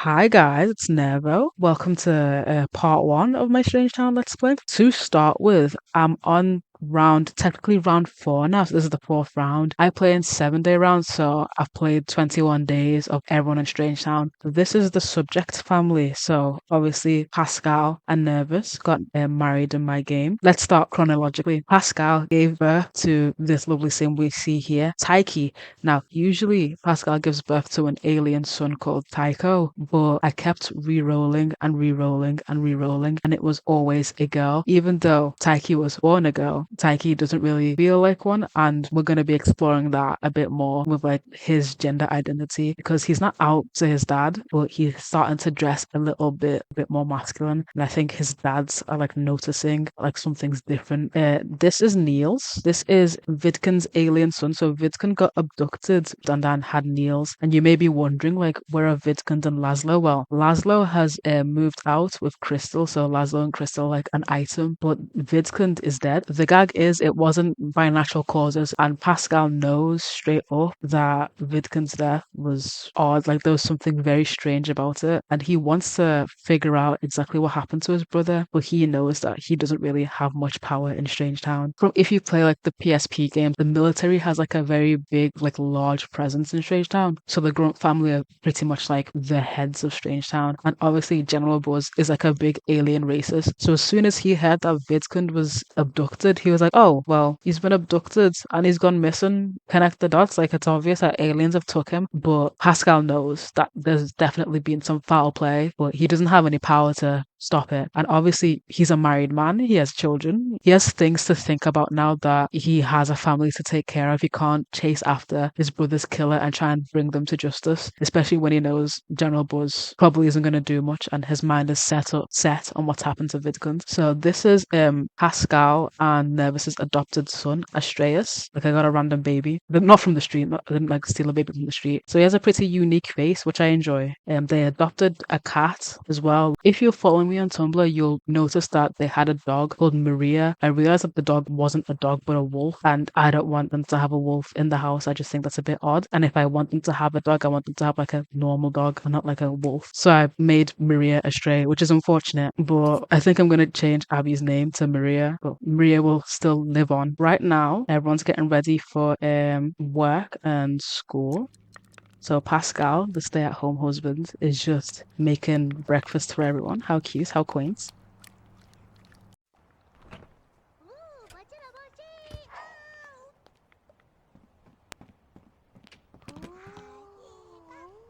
Hi guys, it's Nervo. Welcome to part one of my Strangetown Let's Play. To start with, I'm on technically round four now, so this is the fourth round. I play in 7-day rounds, so I've played 21 days of everyone in Strangetown. This is the subject family, so obviously Pascal and Nervous got married in my game. Let's start chronologically. Pascal gave birth to this lovely sim we see here, Tyche. Now, usually Pascal gives birth to an alien son called Tycho, but I kept re-rolling and re-rolling and re-rolling, and it was always a girl. Even though Tyche was born a girl, Tyche doesn't really feel like one, and we're going to be exploring that a bit more with like his gender identity because he's not out to his dad, but he's starting to dress a bit more masculine, and I think his dads are like noticing like something's different. This is Niels. This is Vidkun's alien son. So Vidkun got abducted and then had Niels. And you may be wondering, like, where are Vidkun and Laszlo? Well, Laszlo has moved out with Crystal. So Laszlo and Crystal are, like an item, but Vidkun is dead. The gag is it wasn't by natural causes, and Pascal knows straight up that Vidkun's death was odd. Like there was something very strange about it, and he wants to figure out exactly what happened to his brother, but he knows that he doesn't really have much power in Strangetown. From if you play like the PSP games, the military has like a very big, like large presence in Strangetown. So the Grunt family are pretty much like the heads of Strangetown. And obviously General Buzz is like a big alien racist. So as soon as he heard that Vidkund was abducted, he was like, oh, well, he's been abducted and he's gone missing. Connect the dots. Like it's obvious that aliens have took him. But Pascal knows that there's definitely been some foul play, but he doesn't have any power to stop it. And obviously, he's a married man. He has children. He has things to think about now that he has a family to take care of. He can't chase after his brother's killer and try and bring them to justice, especially when he knows General Buzz probably isn't going to do much and his mind is set on what's happened to Vidkund. So this is Pascal and Nervous's adopted son, Astreus. Like I got a random baby, but not from the street. I didn't like steal a baby from the street. So he has a pretty unique face, which I enjoy. They adopted a cat as well. If you're following me on Tumblr, you'll notice that they had a dog called Maria. I realized that the dog wasn't a dog but a wolf, and I don't want them to have a wolf in the house. I just think that's a bit odd. And if I want them to have a dog, I want them to have like a normal dog and not like a wolf. So I made Maria a stray, which is unfortunate, but I think I'm going to change Abby's name to Maria, but Maria will still live on. Right now, everyone's getting ready for work and school. So Pascal, the stay-at-home husband, is just making breakfast for everyone. How cute, how quaint.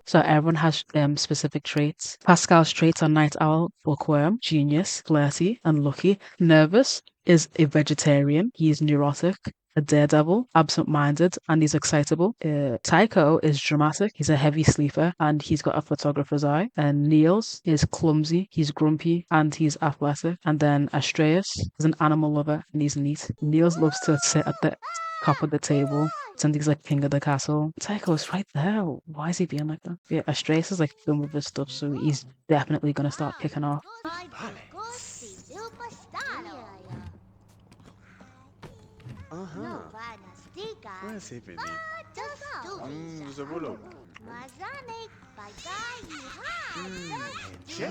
So everyone has specific traits. Pascal's traits are night owl, bookworm, genius, flirty, and lucky. Nervous is a vegetarian. He's neurotic, a daredevil, absent-minded, and he's excitable. Tycho is dramatic. He's a heavy sleeper, and he's got a photographer's eye. And Niels is clumsy. He's grumpy, and he's athletic. And then Astreus is an animal lover, and he's neat. Niels loves to sit at the top of the table. Something's like King of the Castle. Tycho's right there. Why is he being like that? Yeah, Astreus is like done with his stuff, so he's definitely gonna start kicking off.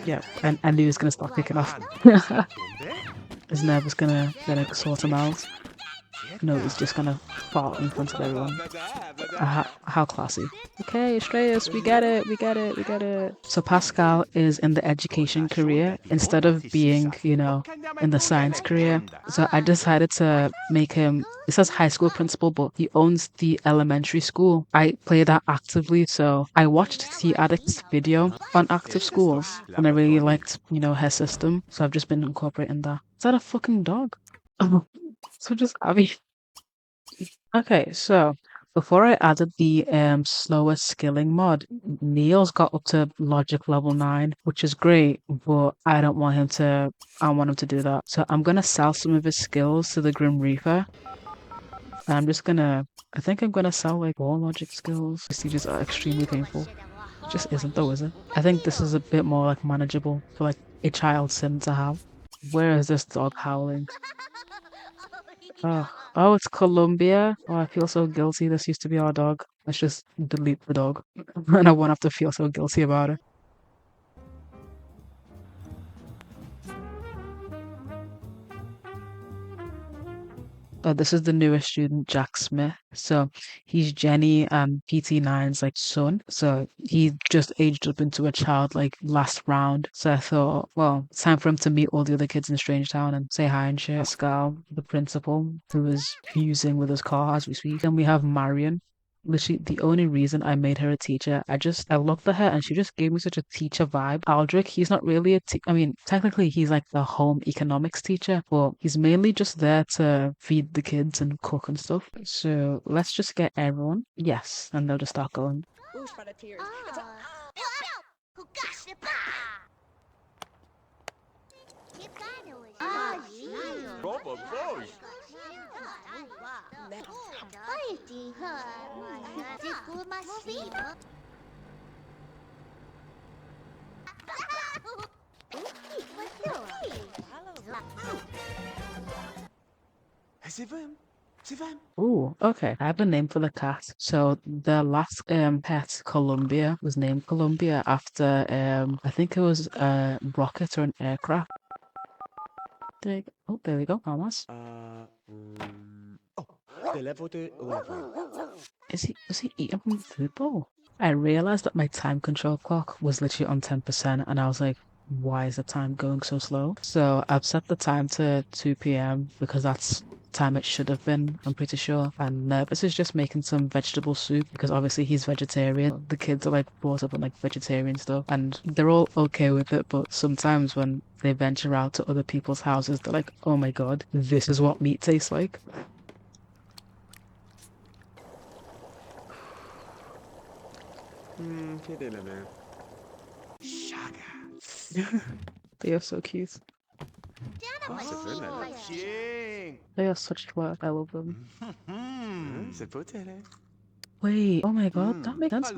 Yeah, and I knew he was gonna start kicking off. His nerve gonna sort him out. No, he's just gonna fart in front of everyone. How classy. Okay, Astreus, we get it, we get it, we get it. So Pascal is in the education career instead of being, in the science career. So I decided to make him, it says high school principal, but he owns the elementary school. I play that actively, so I watched the Addict's video on active schools, and I really liked, her system. So I've just been incorporating that. Is that a fucking dog? So just Abby. Okay, so before I added the slower skilling mod, Neil's got up to logic level 9, which is great, but I don't want him to do that. So I'm gonna sell some of his skills to the Grim Reaper. And I think I'm gonna sell like all logic skills. These are extremely painful. It just isn't though, is it? I think this is a bit more like manageable for like a child sim to have. Where is this dog howling? Oh, it's Colombia. Oh, I feel so guilty. This used to be our dog. Let's just delete the dog. And I won't have to feel so guilty about it. This is the newest student, Jack Smith. So he's Jenny and PT9's like son. So he just aged up into a child like last round. So I thought, well, it's time for him to meet all the other kids in Strangetown and say hi and shit. Pascal, the principal, who is fusing with his car as we speak. Then we have Marion. Literally, the only reason I made her a teacher, I looked at her and she just gave me such a teacher vibe. Aldrich, he's not really I mean, technically he's like the home economics teacher, but he's mainly just there to feed the kids and cook and stuff. So let's just get everyone. Yes, and they'll just start going. Ooh, okay. I have a name for the cat. So the last pet, Columbia, was named Columbia after I think it was a rocket or an aircraft. Oh, there we go, Thomas. Was he eating from the food bowl? I realized that my time control clock was literally on 10%, and I was like, why is the time going so slow? So I've set the time to 2 p.m. because that's time it should have been, I'm pretty sure. And Nervous is just making some vegetable soup because obviously he's vegetarian. The kids are like brought up on like vegetarian stuff and they're all okay with it, but sometimes when they venture out to other people's houses, they're like, oh my god, this is what meat tastes like. They are so cute. They are such twerp. I love them. Wait, oh my god, that makes sense.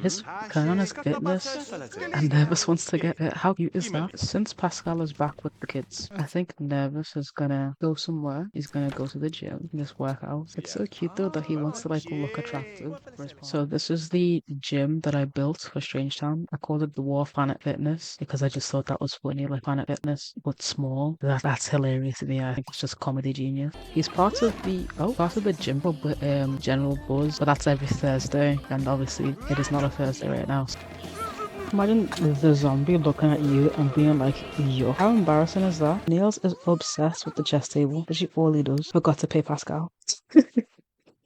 His Canon is fitness, and Nervous wants to get it. How cute is that? Since Pascal is back with the kids, I think Nervous is gonna go somewhere. He's gonna go to the gym and just work out. It's so cute though that he wants to like look attractive. So this is the gym that I built for Strangetown. I called it the War Planet Fitness because I just thought that was funny, like Planet Fitness, but small. That's hilarious to me. I think it's just comedy genius. He's part of the gym club with General Buzz, but that's every Thursday, and obviously it is not a Thursday right now. Imagine the zombie looking at you and being like, yo, how embarrassing is that? Niels is obsessed with the chess table. Literally all he does. Forgot to pay Pascal.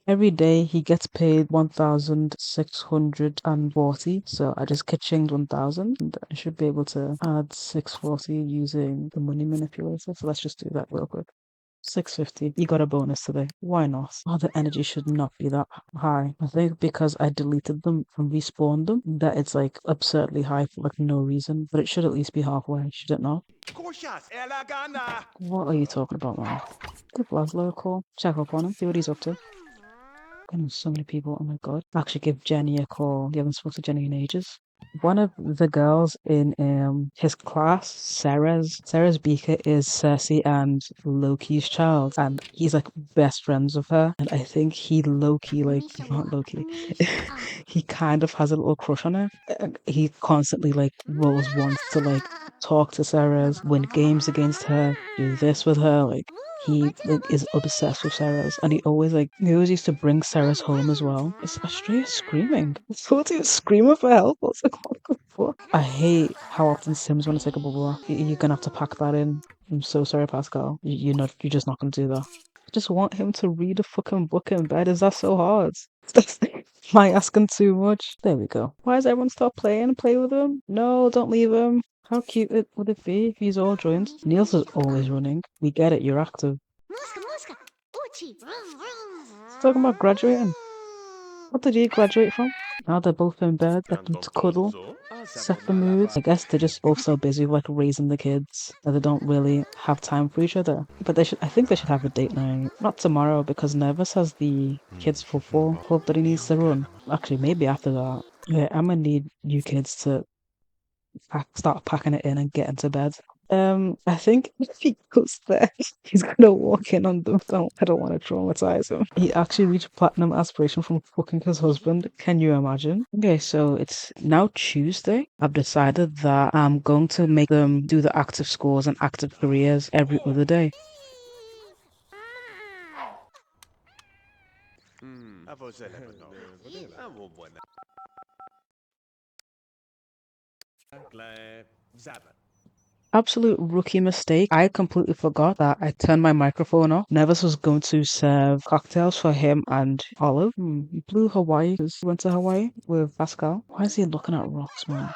Every day he gets paid 1,640, so I just ka-chinged 1,000 and I should be able to add 640 using the money manipulator. So let's just do that real quick. 650. You got a bonus today. Why not? Oh, the energy should not be that high. I think because I deleted them and respawned them, that it's like absurdly high for like no reason. But it should at least be halfway, should it not? What are you talking about, man? Give Laszlo a call. Check up on him. See what he's up to. I know so many people. Oh my god. Actually, give Jenny a call. You haven't spoken to Jenny in ages. One of the girls in his class, Sarah's beaker is Cersei and Loki's child, and he's like best friends with her. And I think he Loki, like not Loki, he kind of has a little crush on her. And he constantly like rolls ones to like talk to Sarah's, win games against her, do this with her, like. He like, is obsessed with Sarah's, and he always used to bring Sarah's home as well. Is Australia screaming? I thought he was screaming for help. I was like, what the fuck? I hate how often Sims want to take a bubble bath. You're gonna have to pack that in. I'm so sorry, Pascal. You're just not gonna do that. I just want him to read a fucking book in bed. Is that so hard? Am I asking too much? There we go. Why does everyone stop playing? Play with him? No, don't leave him. How cute would it be if he's all joined? Niels is always running. We get it, you're active. Talking about graduating. What did you graduate from? Now they're both in bed, let them to cuddle, set the mood. I guess they're just both so busy with like raising the kids that they don't really have time for each other. But I think they should have a date night. Not tomorrow because Nervous has the kids football club that he needs to run. Actually, maybe after that. Yeah, I'm gonna need you kids to start packing it in and get into bed. I think if he goes there, he's gonna walk in on them. I don't want to traumatize him. He actually reached platinum aspiration from fucking his husband. Can you imagine? Okay, so it's now Tuesday. I've decided that I'm going to make them do the active scores and active careers every other day. Absolute rookie mistake. I completely forgot that I turned my microphone off. Nevis was going to serve cocktails for him and Olive. Blue Hawaii, because he went to Hawaii with Pascal. Why is he looking at rocks, man?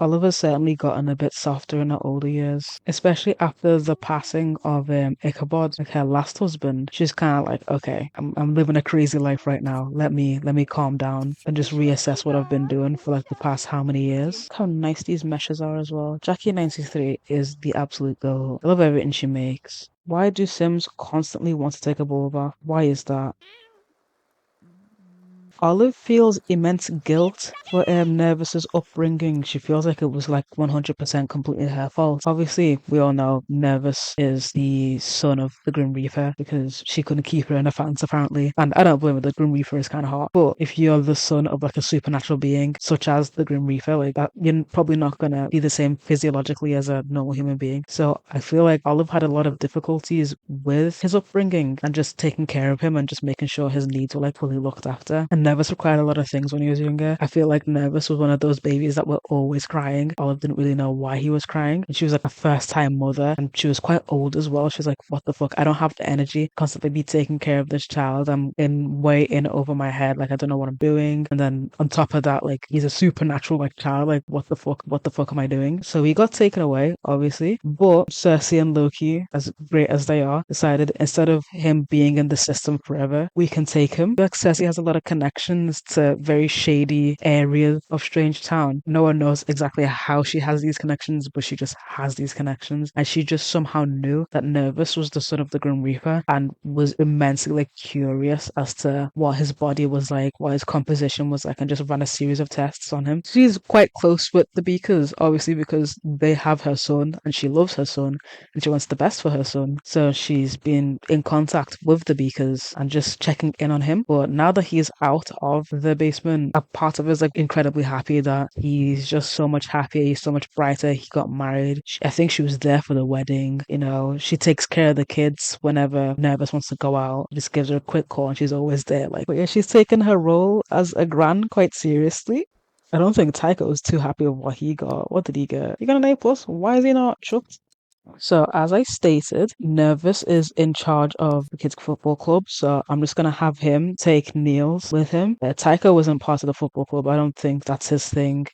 Oliver's certainly gotten a bit softer in her older years, especially after the passing of Ichabod, like her last husband. She's kind of like, okay, I'm living a crazy life right now. Let me calm down and just reassess what I've been doing for like the past how many years. Look how nice these meshes are as well. Jackie93 is the absolute girl. I love everything she makes. Why do Sims constantly want to take a ball bath? Why is that? Olive feels immense guilt for Nervous's upbringing. She feels like it was like 100% completely her fault. Obviously, we all know Nervous is the son of the Grim Reaper because she couldn't keep her in her pants apparently. And I don't blame her, the Grim Reaper is kind of hot. But if you're the son of like a supernatural being, such as the Grim Reaper, like that, you're probably not going to be the same physiologically as a normal human being. So I feel like Olive had a lot of difficulties with his upbringing and just taking care of him and just making sure his needs were like fully looked after. And Nervous required a lot of things when he was younger. I feel like Nervous was one of those babies that were always crying. Olive didn't really know why he was crying. And she was like a first time mother and she was quite old as well. She was like, what the fuck? I don't have the energy to constantly be taking care of this child. I'm way in over my head. Like I don't know what I'm doing. And then on top of that, like he's a supernatural like child. Like what the fuck? What the fuck am I doing? So he got taken away, obviously. But Cersei and Loki, as great as they are, decided instead of him being in the system forever, we can take him. Like Cersei has a lot of connections to very shady areas of Strangetown. No one knows exactly how she has these connections, but she just has these connections. And she just somehow knew that Nervous was the son of the Grim Reaper and was immensely like curious as to what his body was like, what his composition was like, and just ran a series of tests on him. She's quite close with the Beakers, obviously, because they have her son and she loves her son and she wants the best for her son. So she's been in contact with the Beakers and just checking in on him. But now that he's out of the basement, a part of us like incredibly happy that he's just so much happier, he's so much brighter. He got married. I think she was there for the wedding. You know, she takes care of the kids whenever Nervous wants to go out. Just gives her a quick call and she's always there. Like, but yeah, she's taken her role as a gran quite seriously. I don't think Tycho was too happy with what he got. What did he get? He got an A plus. Why is he not chucked? So, as I stated, Nervous is in charge of the kids' football club. So, I'm just going to have him take Niels with him. Tycho wasn't part of the football club. I don't think that's his thing.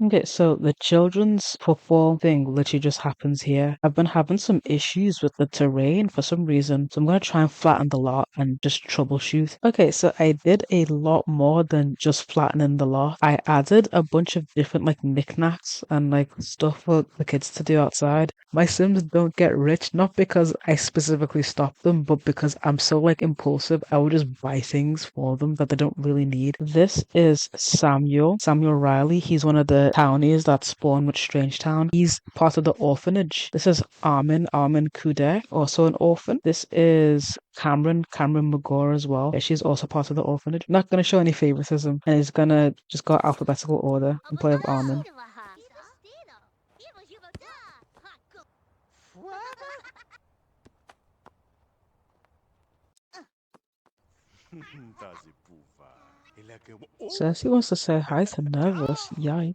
Okay, so the children's football thing literally just happens here. I've been having some issues with the terrain for some reason, so I'm gonna try and flatten the lot and just troubleshoot. Okay, so I did a lot more than just flattening the lot. I added a bunch of different like knickknacks and like stuff for the kids to do outside. My Sims don't get rich, not because I specifically stop them, but because I'm so like impulsive. I will just buy things for them that they don't really need. This is Samuel Riley. He's one of the townies that spawn with Strangetown. He's part of the orphanage. This is Armin Kuder, also an orphan. This is Cameron Magore as well. Yeah, she's also part of the orphanage. Not gonna show any favoritism, and he's gonna just go alphabetical order and play with Armin. Cersei wants to say hi to Nervous. Yikes.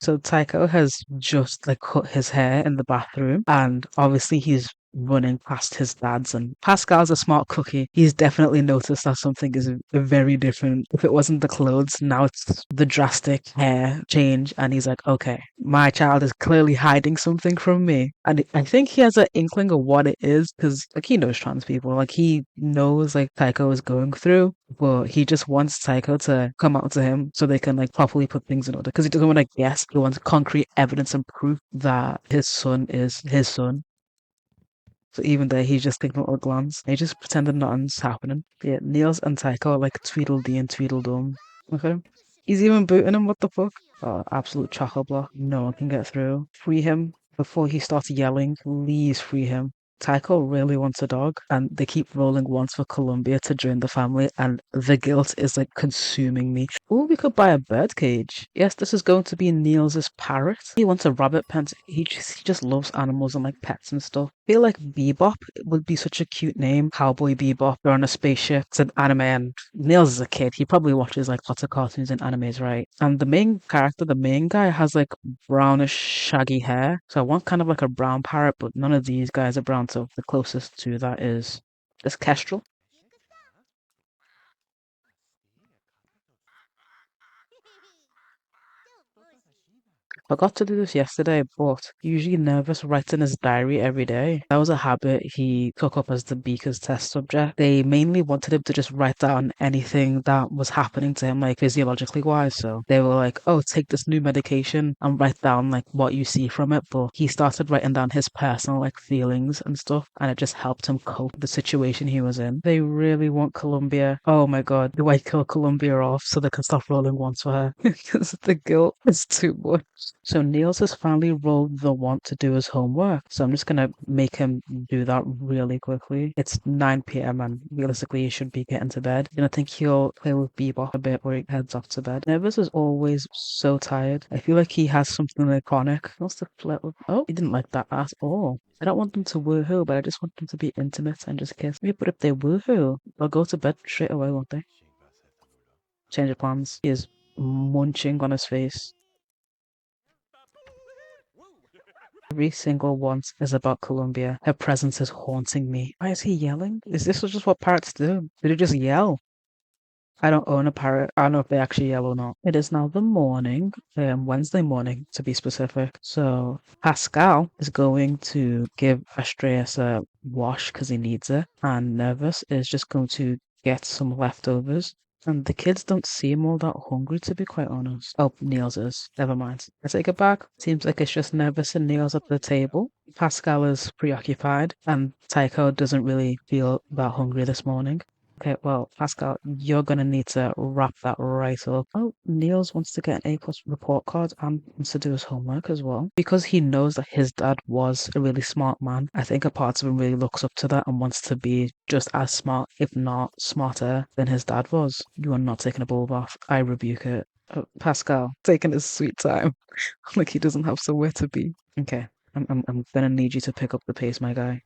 So Tycho has just like cut his hair in the bathroom, and obviously he's running past his dad's. And Pascal's a smart cookie. He's definitely noticed that something is very different. If it wasn't the clothes, now it's the drastic hair change, and he's like, okay, my child is clearly hiding something from me. And I think he has an inkling of what it is because, like, he knows trans people. Like, he knows, like, Tycho is going through, but he just wants Tycho to come out to him so they can, like, properly put things in order. Because he doesn't want to guess. He wants concrete evidence and proof that his son is his son. So even there, he's just taking a little glance. He's just pretending nothing's happening. Yeah, Niels and Tycho are like Tweedledee and Tweedledum. Okay. He's even booting him, what the fuck? Oh, absolute choco block. No one can get through. Free him before he starts yelling. Please free him. Tycho really wants a dog, and they keep rolling once for Columbia to join the family, and the guilt is like consuming me. Oh, we could buy a bird cage. Yes, this is going to be Niels's parrot. He wants a rabbit pen. He just loves animals and like pets and stuff. I feel like Bebop would be such a cute name. Cowboy Bebop. They're on a spaceship. It's an anime, and Niels is a kid. He probably watches like lots of cartoons and animes, right? And the main character, the main guy, has like brownish, shaggy hair. So I want kind of like a brown parrot, but none of these guys are brown. So the closest to that is this Kestrel. Forgot to do this yesterday, but usually Nervous writes in his diary every day. That was a habit he took up as the Beaker's test subject. They mainly wanted him to just write down anything that was happening to him, like physiologically wise. So they were like, oh, take this new medication and write down like what you see from it. But he started writing down his personal like feelings and stuff, and it just helped him cope with the situation he was in. They really want Columbia. Oh my God, do I kill Columbia off so they can stop rolling once for her? Because the guilt is too much. So Niels has finally rolled the want to do his homework. So I'm just gonna make him do that really quickly. It's 9 p.m. and realistically he should be getting to bed. And I think he'll play with Bebop a bit before he heads off to bed. Nervous is always so tired. I feel like he has something iconic. He wants to flirt with. Oh, he didn't like that at all. I don't want them to woohoo, but I just want them to be intimate and just kiss. Yeah, but if they woohoo, they'll go to bed straight away, won't they? Change of plans. He is munching on his face. Every single one is about Columbia. Her presence is haunting me. Why is he yelling? Is this just what parrots do? Did he just yell? I don't own a parrot. I don't know if they actually yell or not. It is now the morning, Wednesday morning to be specific. So Pascal is going to give Astreus a wash because he needs it, and Nervous is just going to get some leftovers. And the kids don't seem all that hungry, to be quite honest. Oh, Niels is. Never mind. I take it back. Seems like it's just Nervous and Niels at the table. Pascal is preoccupied, and Tycho doesn't really feel that hungry this morning. Okay, well, Pascal, you're gonna need to wrap that right up. Oh, Niels wants to get an A+ report card and wants to do his homework as well. Because he knows that his dad was a really smart man, I think a part of him really looks up to that and wants to be just as smart, if not smarter, than his dad was. You are not taking a bulb off. I rebuke it. Oh, Pascal, taking his sweet time. Like he doesn't have somewhere to be. Okay, I'm gonna need you to pick up the pace, my guy.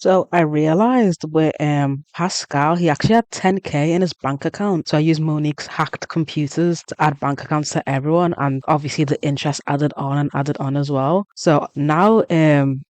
So I realized with Pascal, he actually had 10K in his bank account. So I used Monique's hacked computers to add bank accounts to everyone, and obviously the interest added on and added on as well. So now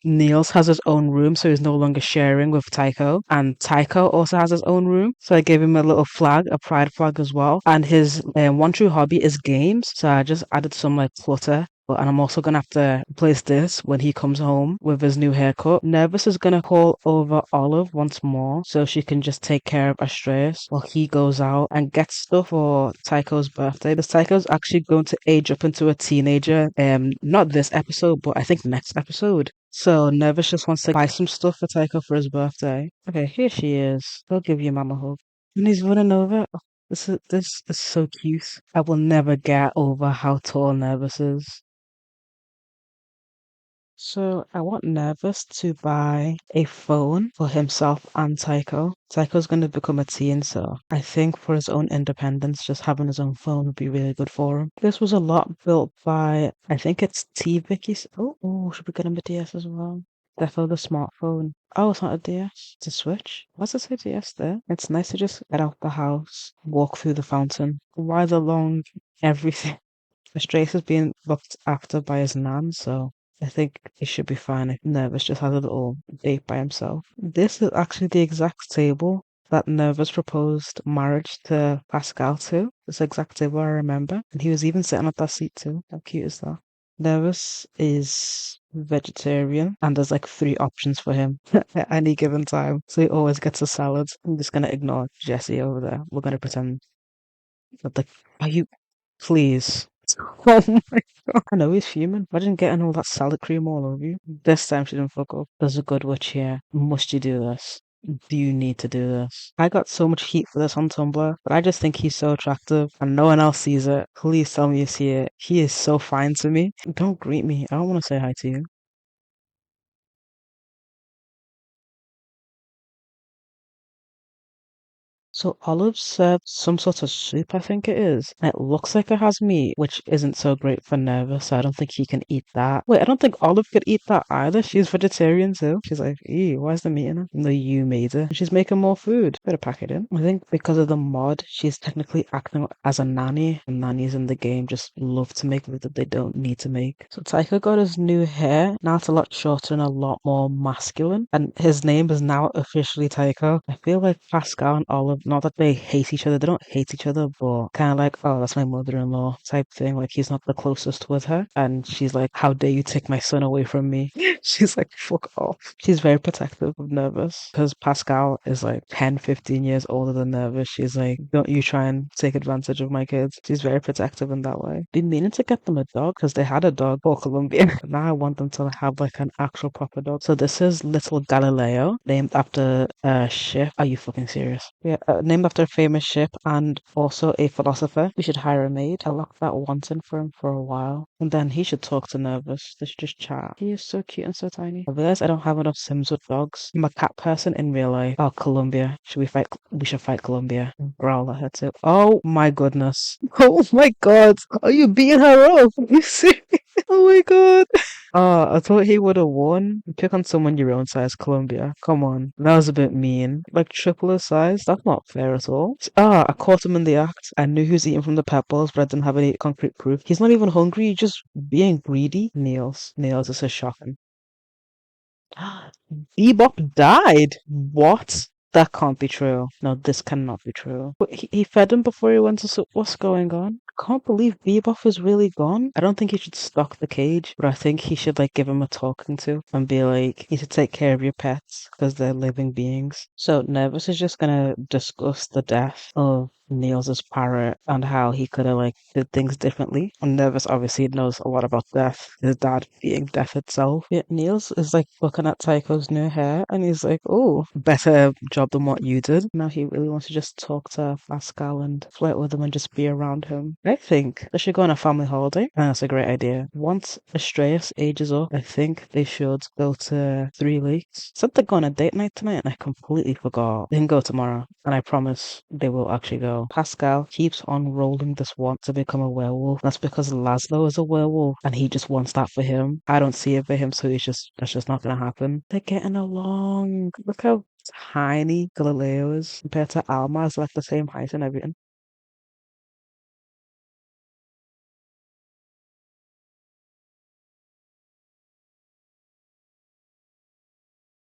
Niels has his own room, so he's no longer sharing with Tycho, and Tycho also has his own room. So I gave him a little flag, a pride flag as well, and his one true hobby is games. So I just added some like clutter, and I'm also gonna have to replace this when he comes home with his new haircut. Nervous is gonna call over Olive once more so she can just take care of Astreus while he goes out and gets stuff for Tycho's birthday. Because Tycho's actually going to age up into a teenager. Not this episode, but I think next episode. So Nervous just wants to buy some stuff for Tycho for his birthday. Okay, here she is. I'll give you mama a hug. And he's running over. Oh, this is so cute. I will never get over how tall Nervous is. So I want Nervous to buy a phone for himself and Tycho. Tycho's going to become a teen, so I think for his own independence, just having his own phone would be really good for him. This was a lot built by, I think it's T Vicky. Oh, should we get him a DS as well? Defo the smartphone. Oh, it's not a DS. It's a Switch. What's it say DS there? It's nice to just get out the house, walk through the fountain, ride along everything. Strace is being looked after by his nan, so I think he should be fine if Nervous just has a little date by himself. This is actually the exact table that Nervous proposed marriage to Pascal to. This exact table I remember. And he was even sitting at that seat too. How cute is that? Nervous is vegetarian and there's like three options for him at any given time. So he always gets a salad. I'm just gonna ignore Jesse over there. We're gonna pretend that like, are you please? Oh my god. I know he's fuming. Imagine getting all that salad cream all over you. This time she didn't fuck up. There's a good witch here. Must you do this? Do you need to do this? I got so much heat for this on Tumblr, but I just think he's so attractive and no one else sees it. Please tell me you see it. He is so fine to me. Don't greet me. I don't want to say hi to you. So Olive served some sort of soup, I think it is. And it looks like it has meat, which isn't so great for Nervous, so I don't think he can eat that. Wait, I don't think Olive could eat that either. She's vegetarian too. She's like, ew, why is the meat in it? No, you made it. And she's making more food. Better pack it in. I think because of the mod, she's technically acting as a nanny. And nannies in the game just love to make food that they don't need to make. So Tycho got his new hair. Now it's a lot shorter and a lot more masculine. And his name is now officially Tycho. I feel like Pascal and Olive, not that they hate each other, they don't hate each other, but kind of like, oh, that's my mother-in-law type thing. Like he's not the closest with her. And she's like, how dare you take my son away from me? She's like, fuck off. She's very protective of Nervous because Pascal is like 10, 15 years older than Nervous. She's like, don't you try and take advantage of my kids. She's very protective in that way. Been meaning to get them a dog because they had a dog for Colombia. Now I want them to have like an actual proper dog. So this is little Galileo, named after a ship. Are you fucking serious? Yeah, named after a famous ship and also a philosopher. We should hire a maid. I locked that wanton for him for a while. And then he should talk to Nervous. They should just chat. He is so cute and so tiny. I realize I don't have enough Sims with dogs. I'm a cat person in real life. Oh, Colombia. Should we fight? We should fight Colombia. Growl at her too. Oh my goodness. Oh my god. Are you beating her up? Are you serious? Oh my god. I thought he would have won. Pick on someone your own size, Colombia. Come on. That was a bit mean. Like triple his size? That's not fair at all. I caught him in the act. I knew he was eating from the pet balls, but I didn't have any concrete proof. He's not even hungry, he's just being greedy. Nails. Nails, this is shocking. Bebop died. What? That can't be true. No, this cannot be true. But he fed him before he went to sleep. What's going on? Can't believe Bebop is really gone. I don't think he should stock the cage, but I think he should like give him a talking to and be like, you should take care of your pets because they're living beings. So Nervous is just gonna discuss the death of Niels's parrot and how he could have like did things differently. And Nervous obviously knows a lot about death. His dad being death itself. Yeah, Niels is like looking at Tycho's new hair and he's like, oh, better job than what you did. Now he really wants to just talk to Pascal and flirt with him and just be around him. I think they should go on a family holiday. And that's a great idea. Once Astreus ages up, I think they should go to Three Lakes. Said they're going on a date night tonight and I completely forgot. They can go tomorrow and I promise they will actually go. So Pascal keeps on rolling this want to become a werewolf. That's because Laszlo is a werewolf and he just wants that for him. I don't see it for him, so that's just not gonna happen. They're getting along. Look how tiny Galileo is compared to Alma is like the same height and everything.